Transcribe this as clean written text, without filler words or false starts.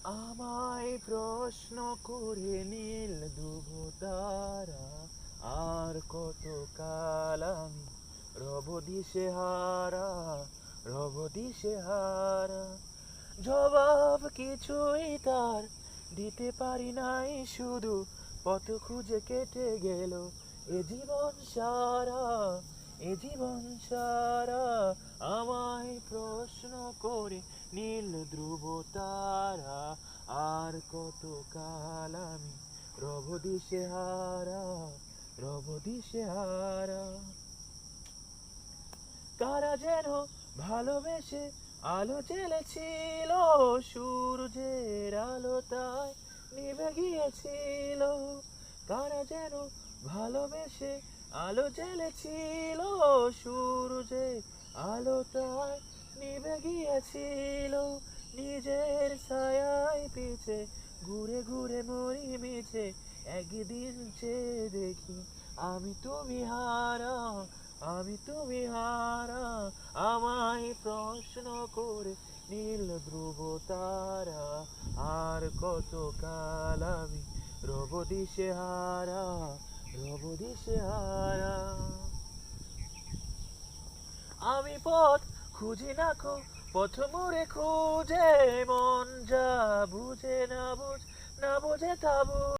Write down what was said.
আমায় প্রশ্ন করে নীল ধ্রুব তারা, আর কত কাল আমি রব দিশেহারা, রব দিশেহারা। জবাব কিছুই তার দিতে পারি নাই, শুধু পথ খুঁজে কেটে গেল এ জীবন সারা, এ জীবন সারা। আমায় প্রশ্ন করে নীল ধ্রুব তারা, আর কত কাল আমি রব দিশেহারা, রব দিশেহারা। কারা যেন ভালোবেসে আলো জ্বেলেছিল, সূর্যের আলো তাই নিভে গিয়েছিল। কারা যেন ভালোবেসে আলো জ্বেলেছিল, সূর্যের আলো তাই নিভে গিয়েছিল। নিজের ছায়ায় পিছে ঘুরে ঘুরে মরি মিছে, একদিন চেয়ে দেখি আমি তুমি হারা, আমি তুমি হারা। আমায় প্রশ্ন করে নীল ধ্রুব তারা, আর কত কাল আমি রব দিশেহারা, রব দিশেহারা। আমি পথ খুঁজি না কো, পথ মোরে খুঁজে, মন যা বুঝে না বুঝে তা বুঝে।